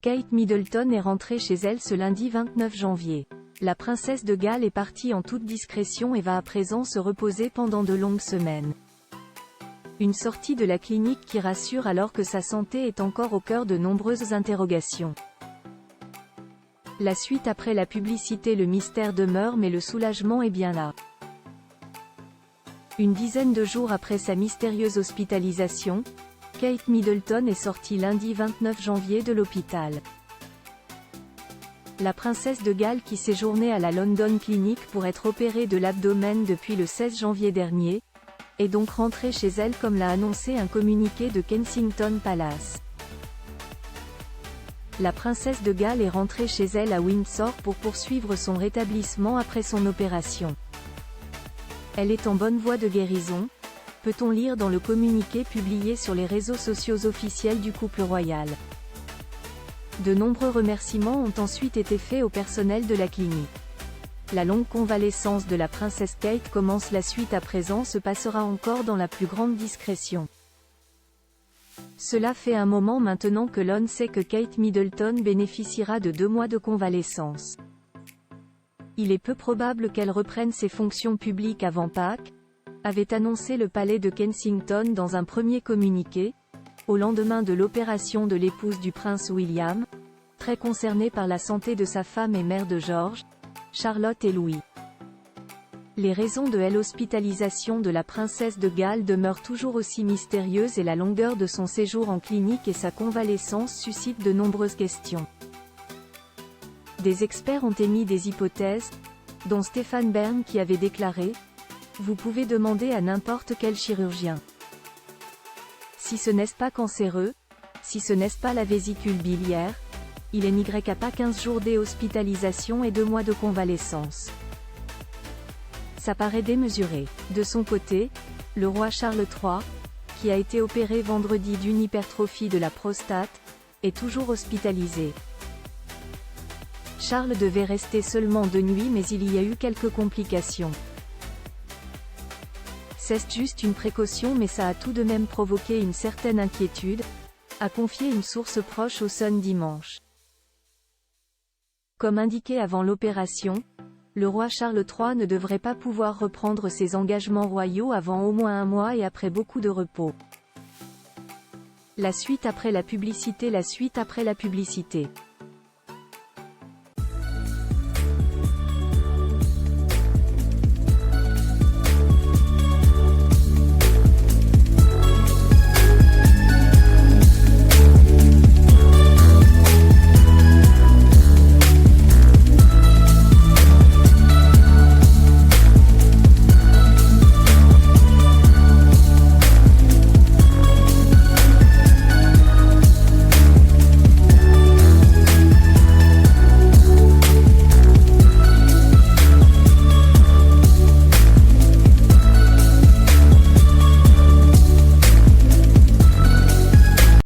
Kate Middleton est rentrée chez elle ce lundi 29 janvier. La princesse de Galles est partie en toute discrétion et va à présent se reposer pendant de longues semaines. Une sortie de la clinique qui rassure alors que sa santé est encore au cœur de nombreuses interrogations. La suite après la publicité, le mystère demeure mais le soulagement est bien là. Une dizaine de jours après sa mystérieuse hospitalisation, Kate Middleton est sortie lundi 29 janvier de l'hôpital. La princesse de Galles qui séjournait à la London Clinic pour être opérée de l'abdomen depuis le 16 janvier dernier, est donc rentrée chez elle comme l'a annoncé un communiqué de Kensington Palace. La princesse de Galles est rentrée chez elle à Windsor pour poursuivre son rétablissement après son opération. Elle est en bonne voie de guérison, peut-on lire dans le communiqué publié sur les réseaux sociaux officiels du couple royal. De nombreux remerciements ont ensuite été faits au personnel de la clinique. La longue convalescence de la princesse Kate commence, la suite à présent se passera encore dans la plus grande discrétion. Cela fait un moment maintenant que l'on sait que Kate Middleton bénéficiera de 2 mois de convalescence. Il est peu probable qu'elle reprenne ses fonctions publiques avant Pâques, avait annoncé le palais de Kensington dans un premier communiqué, au lendemain de l'opération de l'épouse du prince William, très concernée par la santé de sa femme et mère de George, Charlotte et Louis. Les raisons de l'hospitalisation de la princesse de Galles demeurent toujours aussi mystérieuses et la longueur de son séjour en clinique et sa convalescence suscitent de nombreuses questions. Des experts ont émis des hypothèses, dont Stéphane Bern qui avait déclaré « Vous pouvez demander à n'importe quel chirurgien. Si ce n'est pas cancéreux, si ce n'est pas la vésicule biliaire, il n'y a pas 15 jours d'hospitalisation et 2 mois de convalescence. » Ça paraît démesuré. De son côté, le roi Charles III, qui a été opéré vendredi d'une hypertrophie de la prostate, est toujours hospitalisé. Charles devait rester seulement 2 nuits mais il y a eu quelques complications. C'est juste une précaution mais ça a tout de même provoqué une certaine inquiétude, a confié une source proche au Sun dimanche. Comme indiqué avant l'opération, le roi Charles III ne devrait pas pouvoir reprendre ses engagements royaux avant au moins 1 mois et après beaucoup de repos. La suite après la publicité.